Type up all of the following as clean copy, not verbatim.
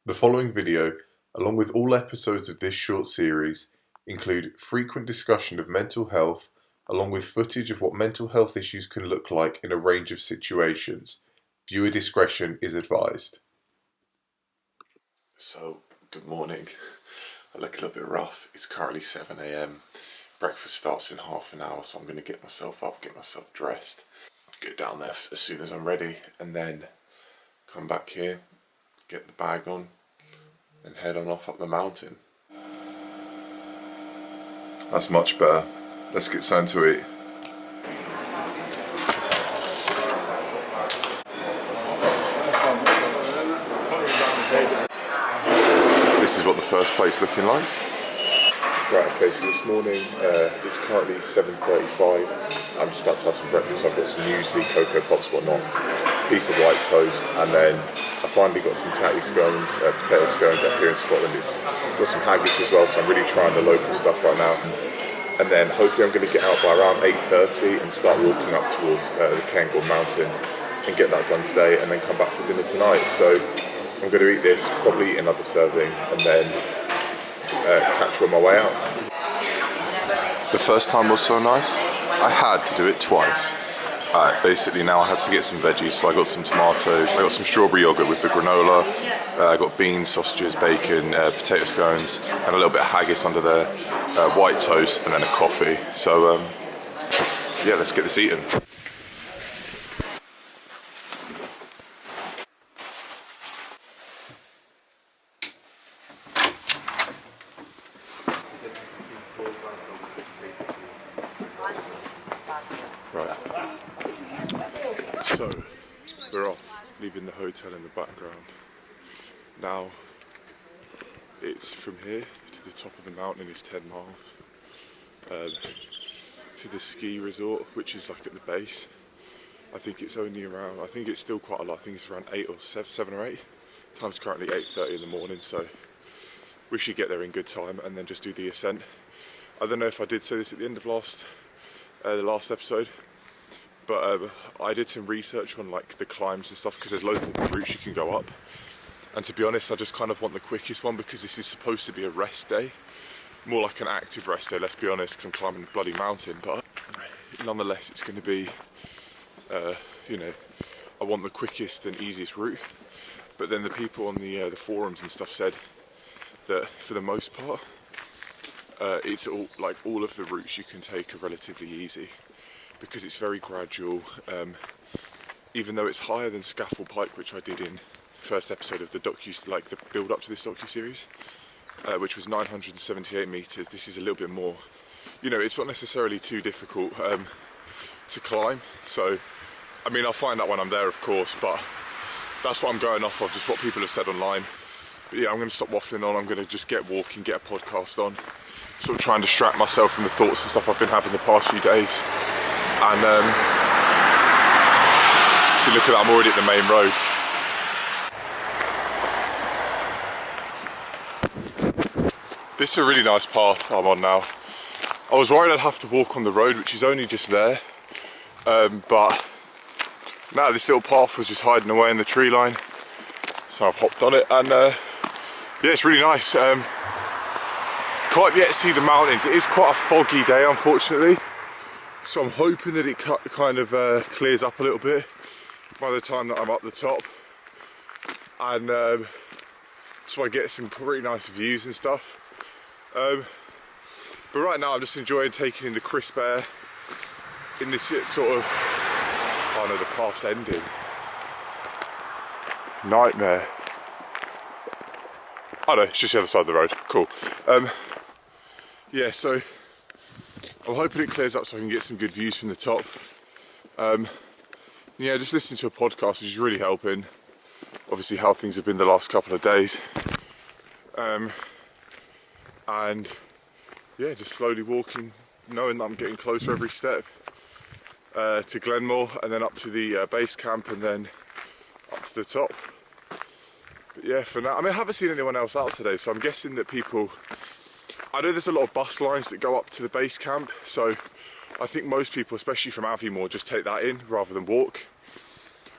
The following video, along with all episodes of this short series, include frequent discussion of mental health, along with footage of what mental health issues can look like in a range of situations. Viewer discretion is advised. So, good morning. I look a little bit rough. It's currently 7 AM. Breakfast starts in half an hour, so I'm going to get myself up, get myself dressed, get down there as soon as I'm ready, and then come back here, get the bag on, and head on off up the mountain. That's much better. Let's get something to eat. This is what the first plate's looking like. Right, okay, so this morning it's currently 7:35. I'm just about to have some breakfast. I've got some muesli, cocoa pops, whatnot, piece of white toast, and then I finally got some tatty scones, potato scones up here in Scotland. It's got some haggis as well, so I'm really trying the local stuff right now. And then hopefully I'm going to get out by around 8:30 and start walking up towards the Cairngorm mountain and get that done today, and then come back for dinner tonight. So I'm going to eat this, probably eat another serving, and then catch her on my way out. The first time was so nice, I had to do it twice. Basically now I had to get some veggies, so I got some tomatoes, I got some strawberry yogurt with the granola, I got beans, sausages, bacon, potato scones, and a little bit of haggis under there, white toast, and then a coffee. So yeah, let's get this eaten. Right. So, we're off, leaving the hotel in the background. Now, it's from here to the top of the mountain is 10 miles. To the ski resort, which is like at the base, I think it's only around, I think it's still quite a lot, I think it's around 7 or 8. Time's currently 8:30 in the morning, so we should get there in good time and then just do the ascent. I don't know if I did say this at the end of the last episode, but I did some research on like the climbs and stuff, because there's loads of routes you can go up, and to be honest I just kind of want the quickest one, because this is supposed to be a rest day, more like an active rest day, let's be honest, because I'm climbing a bloody mountain, but nonetheless it's going to be you know, I want the quickest and easiest route. But then the people on the forums and stuff said that for the most part it's all of the routes you can take are relatively easy, because it's very gradual, even though it's higher than Scaffold Pike, which I did in the first episode of the the build up to this docu-series, which was 978 metres. This is a little bit more, you know, it's not necessarily too difficult to climb. So, I mean, I'll find out when I'm there, of course, but that's what I'm going off of, just what people have said online. But yeah, I'm going to stop waffling on. I'm going to just get walking, get a podcast on, sort of try and distract myself from the thoughts and stuff I've been having the past few days. And see, look at that, I'm already at the main road. This is a really nice path I'm on now. I was worried I'd have to walk on the road, which is only just there, but now this little path was just hiding away in the tree line, so I've hopped on it, and yeah, it's really nice. Can't yet see the mountains. It is quite a foggy day, unfortunately, so I'm hoping that it kind of clears up a little bit by the time that I'm up the top, and so I get some pretty nice views and stuff. But right now I'm just enjoying taking in the crisp air in this sort of, oh no, the path's ending. Nightmare. Oh no, it's just the other side of the road. Cool. Yeah, so I'm hoping it clears up so I can get some good views from the top. Yeah, just listening to a podcast, which is really helping. Obviously how things have been the last couple of days. And yeah, just slowly walking, knowing that I'm getting closer every step to Glenmore, and then up to the base camp, and then up to the top. But yeah, for now, I mean, I haven't seen anyone else out today, so I'm guessing that people, I know there's a lot of bus lines that go up to the base camp, so I think most people, especially from Aviemore, just take that in rather than walk.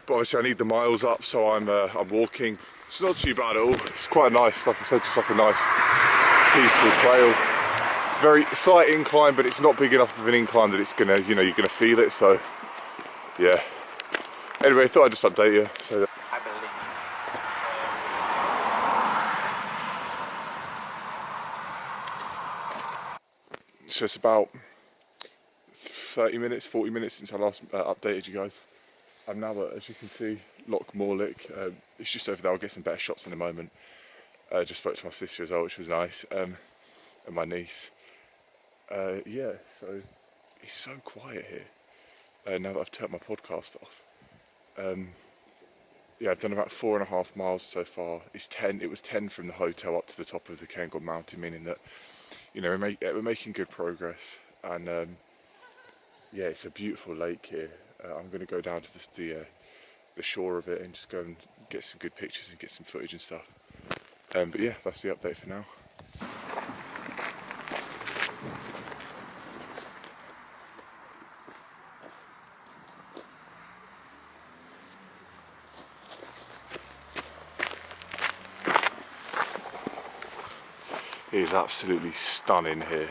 but obviously I need the miles up, so I'm walking. It's not too bad at all. It's quite nice, like I said, just like a nice peaceful trail. Very slight incline, but it's not big enough of an incline that it's gonna, you know, you're gonna feel it. So yeah. Anyway, I thought I'd just update you. So I believe. So it's about 30 minutes, 40 minutes since I last updated you guys. I'm now at, as you can see, Loch Morlick. It's just over there. I'll get some better shots in a moment. Just spoke to my sister as well, which was nice, and my niece. Yeah, so it's so quiet here now that I've turned my podcast off. Yeah, I've done about 4.5 miles so far. It was 10 from the hotel up to the top of the Cairngorm Mountain, meaning that, you know, we're making good progress. And yeah, it's a beautiful lake here. I'm going to go down to the shore of it and just go and get some good pictures and get some footage and stuff. But yeah, that's the update for now. It is absolutely stunning here.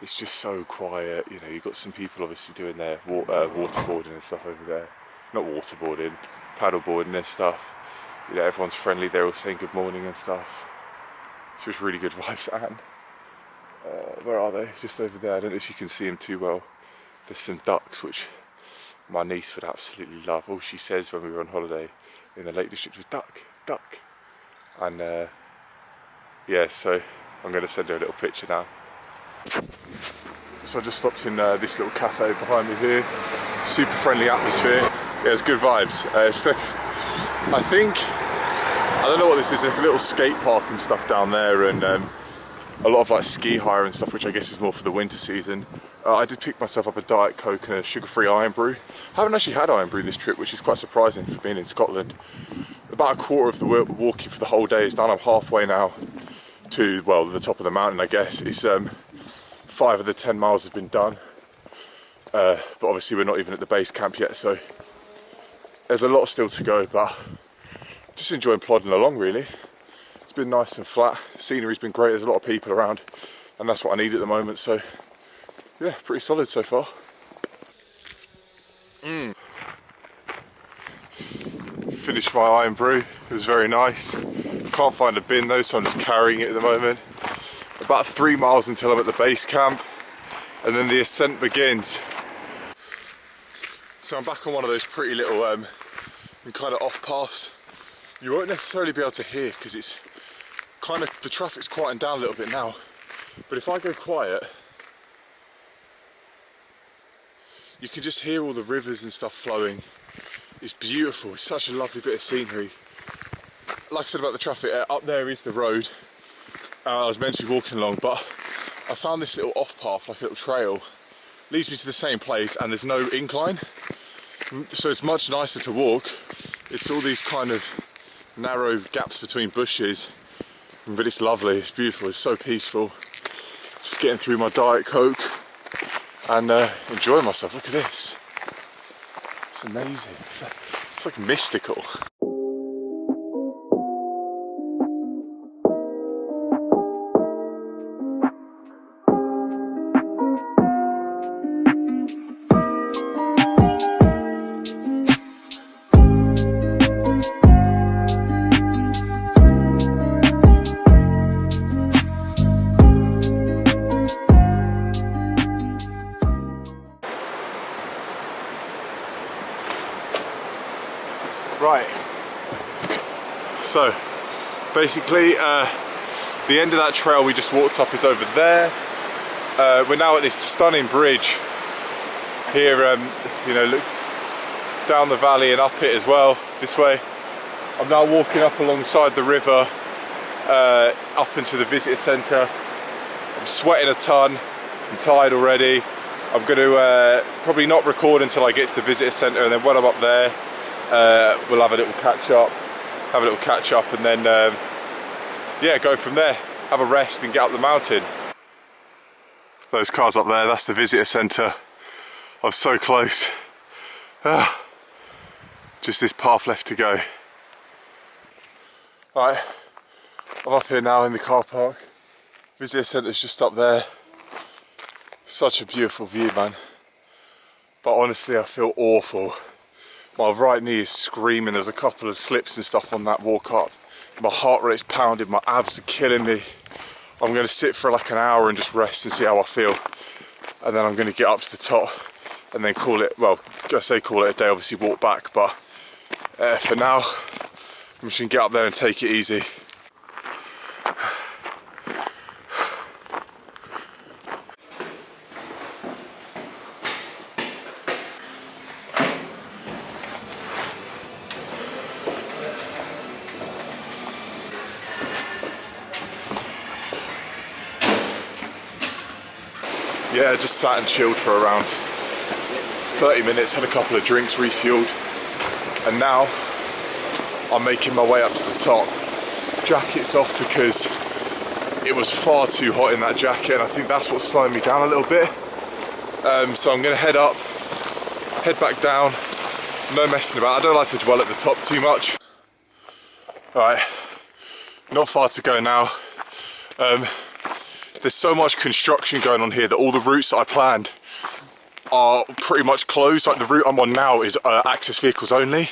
It's just so quiet, you know. You've got some people obviously doing their waterboarding and stuff over there. Not waterboarding, paddleboarding and stuff. You know, everyone's friendly, they're all saying good morning and stuff. It's just really good vibes. And where are they? Just over there. I don't know if you can see them too well. There's some ducks, which my niece would absolutely love. All she says when we were on holiday in the Lake District was duck, duck. And yeah, so I'm going to send her a little picture now. So I just stopped in this little cafe behind me here. Super friendly atmosphere. Yeah, it's good vibes. It's like, I don't know what this is, like a little skate park and stuff down there, and a lot of like ski hire and stuff, which I guess is more for the winter season. I did pick myself up a Diet Coke and a sugar-free iron brew. I haven't actually had iron brew this trip, which is quite surprising for being in Scotland. About a quarter of the walking for the whole day is done. I'm halfway now to, well, the top of the mountain, I guess. It's 5 of the 10 miles have been done, but obviously we're not even at the base camp yet, so there's a lot still to go, but just enjoying plodding along really. It's been nice and flat, the scenery's been great, there's a lot of people around, and that's what I need at the moment, so yeah, pretty solid so far. Finished my iron brew, it was very nice. Can't find a bin though, so I'm just carrying it at the moment. About 3 miles until I'm at the base camp, and then the ascent begins. So I'm back on one of those pretty little kind of off paths. You won't necessarily be able to hear because it's kind of, the traffic's quieting down a little bit now. But if I go quiet, you can just hear all the rivers and stuff flowing. It's beautiful, it's such a lovely bit of scenery. Like I said about the traffic, up there is the road. I was meant to be walking along, but I found this little off path, like a little trail, leads me to the same place, and there's no incline, so it's much nicer to walk. It's all these kind of narrow gaps between bushes, but it's lovely, it's beautiful, it's so peaceful. Just getting through my Diet Coke and enjoying myself. Look at this, it's amazing, it's like mystical. Right, so basically the end of that trail we just walked up is over there. We're now at this stunning bridge here, you know, look down the valley and up it as well, this way. I'm now walking up alongside the river, up into the visitor centre. I'm sweating a ton, I'm tired already. I'm going to probably not record until I get to the visitor centre, and then when I'm up there, we'll have a little catch up, and then yeah, go from there, have a rest and get up the mountain. Those cars up there, that's the visitor centre. I was so close. Just this path left to go. Right, I'm up here now in the car park. Visitor centre's just up there. Such a beautiful view, man. But honestly, I feel awful. My right knee is screaming. There's a couple of slips and stuff on that walk up. My heart rate's pounding, my abs are killing me. I'm gonna sit for like an hour and just rest and see how I feel. And then I'm gonna get up to the top and then call it, well, I say call it a day, obviously walk back, but for now, I'm just gonna get up there and take it easy. Yeah, just sat and chilled for around 30 minutes, had a couple of drinks, refueled, and now I'm making my way up to the top. Jacket's off because it was far too hot in that jacket, and I think that's what's slowing me down a little bit. So I'm gonna head up, head back down, no messing about. I don't like to dwell at the top too much. Alright, not far to go now. There's so much construction going on here that all the routes that I planned are pretty much closed. Like the route I'm on now is access vehicles only,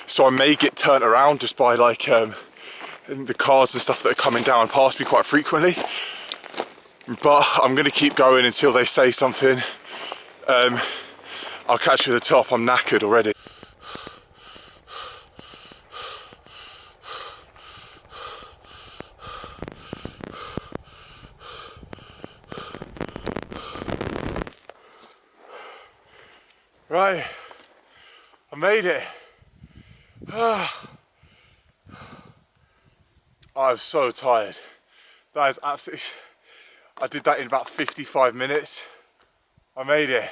so I may get turned around just by like the cars and stuff that are coming down past me quite frequently. But I'm gonna keep going until they say something. I'll catch you at the top. I'm knackered already. Right, I made it. I'm so tired. That is absolutely, I did that in about 55 minutes. I made it.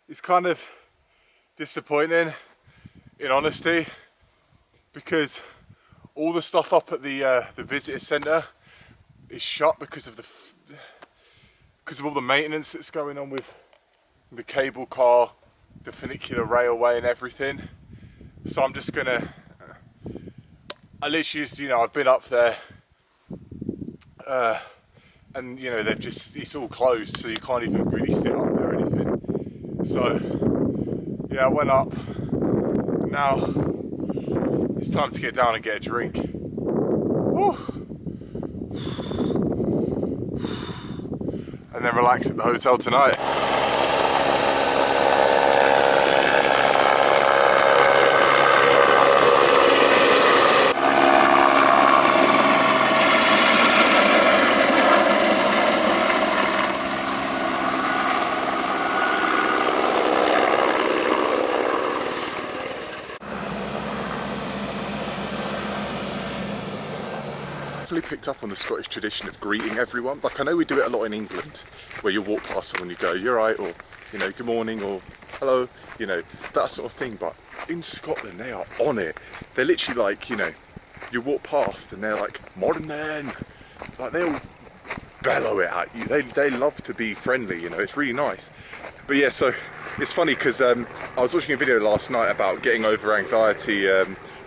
It's kind of disappointing, in honesty, because all the stuff up at the visitor centre is shut because of all the maintenance that's going on with the cable car, the funicular railway and everything. So I'm just gonna, I literally just, I've been up there and it's all closed, so you can't even really sit up there or anything. So yeah, I went up. Now it's time to get down and get a drink. Woo. And then relax at the hotel tonight. Picked up on the Scottish tradition of greeting everyone. Like, I know we do it a lot in England, where you walk past someone, you go, "You're right," or good morning, or hello, that sort of thing. But in Scotland, they are on it. They're literally like, you walk past and they're like, "Morning then," like they'll bellow it at you. They love to be friendly, it's really nice. But yeah, so it's funny because I was watching a video last night about getting over anxiety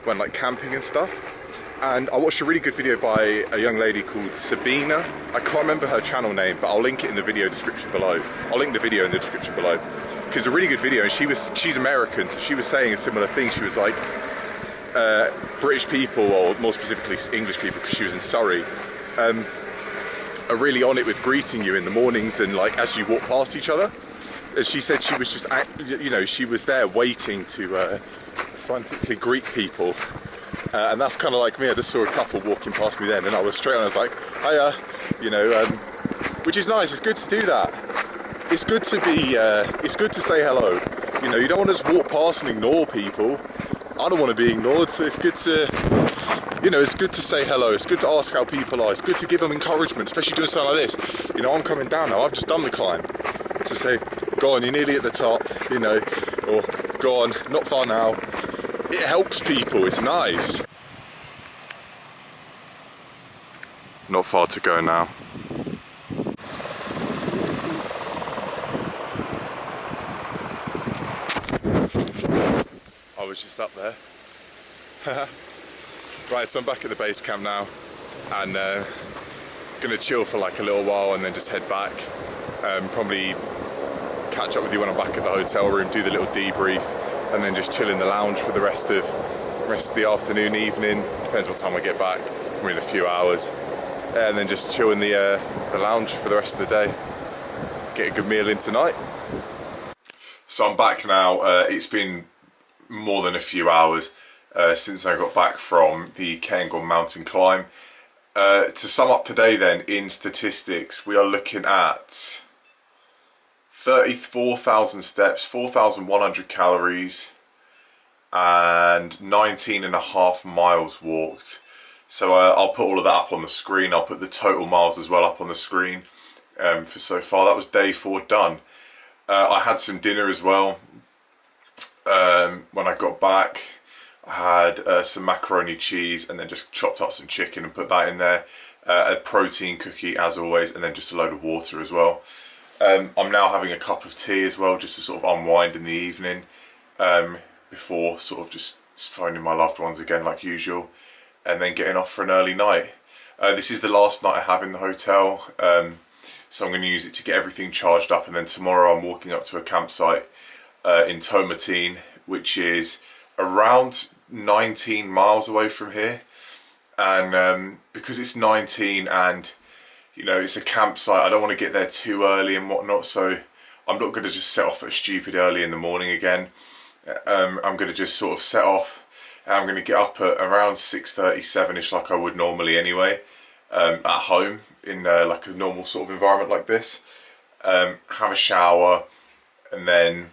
when like camping and stuff. And I watched a really good video by a young lady called Sabina. I can't remember her channel name, but I'll link it in the video description below. I'll link the video in the description below. Because it's a really good video, and she's American, so she was saying a similar thing. She was like, British people, or more specifically English people, because she was in Surrey, are really on it with greeting you in the mornings and like as you walk past each other. And she said she was just, she was there waiting to frantically greet people. And that's kind of like me. I just saw a couple walking past me then, and I was straight on. I was like, "Hiya," which is nice. It's good to do that. It's good to be. It's good to say hello. You don't want to just walk past and ignore people. I don't want to be ignored, so it's good to. It's good to say hello. It's good to ask how people are. It's good to give them encouragement, especially doing something like this. I'm coming down now. I've just done the climb. To say, "Go on, you're nearly at the top," or "Go on, not far now." It helps people, it's nice. Not far to go now. was just up there. Right, so I'm back at the base camp now, and gonna chill for like a little while and then just head back. Probably catch up with you when I'm back at the hotel room, do the little debrief, and then just chill in the lounge for the rest of the afternoon, evening. Depends what time I get back. Probably in a few hours, and then just chill in the lounge for the rest of the day. Get a good meal in tonight. So I'm back now. It's been more than a few hours since I got back from the Cairngorm mountain climb. To sum up today then, in statistics, we are looking at 34,000 steps, 4,100 calories, and 19.5 miles walked. So I'll put all of that up on the screen. I'll put the total miles as well up on the screen for so far. That was day 4 done. I had some dinner as well when I got back. I had some macaroni cheese and then just chopped up some chicken and put that in there. A protein cookie as always, and then just a load of water as well. I'm now having a cup of tea as well, just to sort of unwind in the evening before sort of just phoning my loved ones again like usual, and then getting off for an early night. This is the last night I have in the hotel, so I'm going to use it to get everything charged up, and then tomorrow I'm walking up to a campsite in Tomatine, which is around 19 miles away from here. And because it's 19 and you know it's a campsite, I don't want to get there too early and whatnot, so I'm not going to just set off at stupid early in the morning again. I'm going to just sort of set off, and I'm going to get up at around 6:37ish like I would normally anyway, at home in like a normal sort of environment like this. Have a shower and then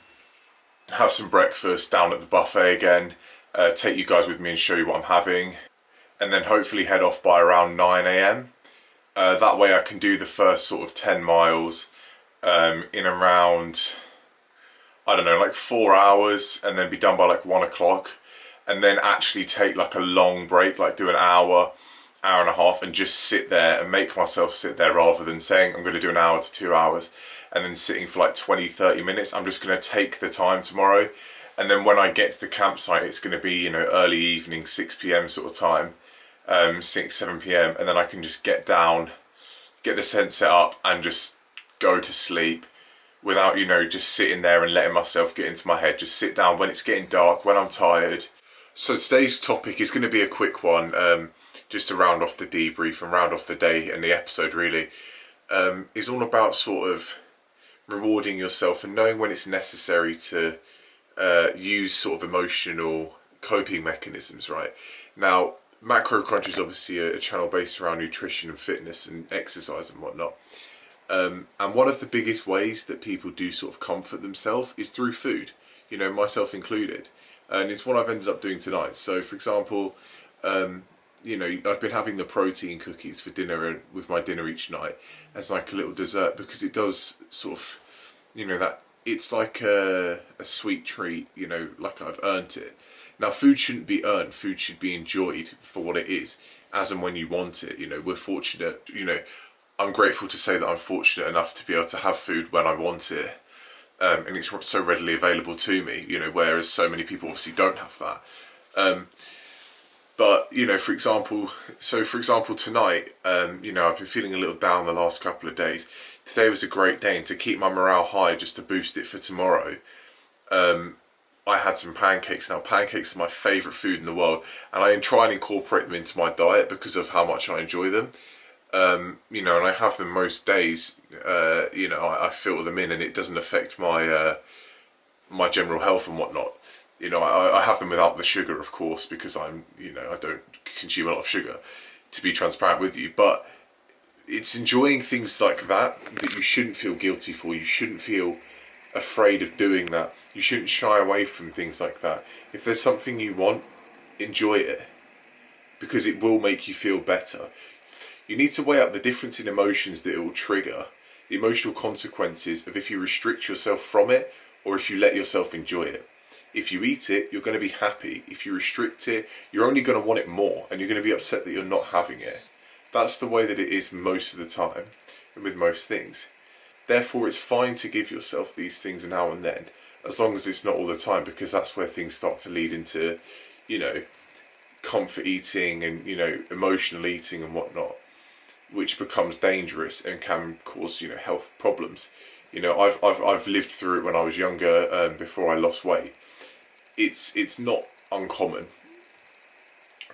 have some breakfast down at the buffet again, take you guys with me and show you what I'm having, and then hopefully head off by around 9 AM. That way I can do the first sort of 10 miles in around, I don't know, like 4 hours, and then be done by like 1 o'clock, and then actually take like a long break, like do an hour and a half, and just sit there and make myself sit there, rather than saying I'm going to do an hour to 2 hours and then sitting for like 20-30 minutes. I'm just going to take the time tomorrow, and then when I get to the campsite it's going to be, you know, early evening, 6 PM sort of time, 6-7 PM, and then I can just get down, get the tent set up and just go to sleep without, you know, just sitting there and letting myself get into my head. Just sit down when it's getting dark, when I'm tired. So today's topic is going to be a quick one, just to round off the debrief and round off the day and the episode really. Is all about sort of rewarding yourself and knowing when it's necessary to use sort of emotional coping mechanisms, right? Now, Macro Crunch is obviously a channel based around nutrition and fitness and exercise and whatnot. And one of the biggest ways that people do sort of comfort themselves is through food, you know, myself included. And it's what I've ended up doing tonight. So for example, you know, I've been having the protein cookies for dinner and with my dinner each night as like a little dessert, because it does sort of, you know, that it's like a sweet treat, you know, like I've earned it. Now, food shouldn't be earned. Food should be enjoyed for what it is, as and when you want it. You know, we're fortunate, you know, I'm grateful to say that I'm fortunate enough to be able to have food when I want it. And it's so readily available to me, you know, whereas so many people obviously don't have that. But, you know, for example tonight, you know, I've been feeling a little down the last couple of days. Today was a great day, and to keep my morale high, just to boost it for tomorrow, I had some pancakes. Now, pancakes are my favourite food in the world, and I try and incorporate them into my diet because of how much I enjoy them. You know, and I have them most days. You know, I filter them in, and it doesn't affect my my general health and whatnot. You know, I have them without the sugar, of course, because I'm, you know, I don't consume a lot of sugar, to be transparent with you. But it's enjoying things like that you shouldn't feel guilty for. You shouldn't feel afraid of doing that. You shouldn't shy away from things like that. If there's something you want, enjoy it, because it will make you feel better. You need to weigh up the difference in emotions that it will trigger, the emotional consequences of if you restrict yourself from it or if you let yourself enjoy it. If you eat it, you're going to be happy. If you restrict it, you're only going to want it more, and you're going to be upset that you're not having it. That's the way that it is most of the time, and with most things. Therefore, it's fine to give yourself these things now and then, as long as it's not all the time, because that's where things start to lead into, you know, comfort eating and, you know, emotional eating and whatnot, which becomes dangerous and can cause, you know, health problems. You know, I've lived through it when I was younger, before I lost weight. It's not uncommon.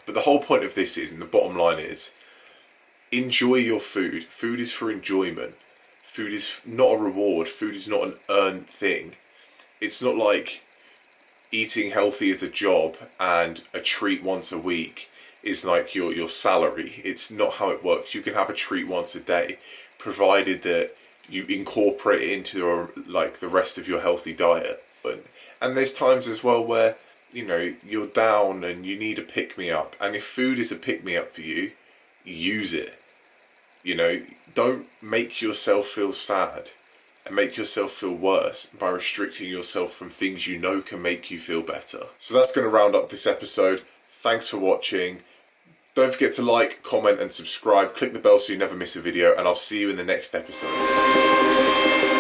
But the whole point of this is, and the bottom line is, enjoy your food. Food is for enjoyment. Food is not a reward. Food is not an earned thing. It's not like eating healthy is a job and a treat once a week is like your salary. It's not how it works. You can have a treat once a day, provided that you incorporate it into like the rest of your healthy diet. And there's times as well where, you know, you're down and you need a pick-me-up, and if food is a pick-me-up for you, use it. You know, don't make yourself feel sad and make yourself feel worse by restricting yourself from things you know can make you feel better. So that's going to round up this episode. Thanks for watching. Don't forget to like, comment and subscribe. Click the bell so you never miss a video, and I'll see you in the next episode.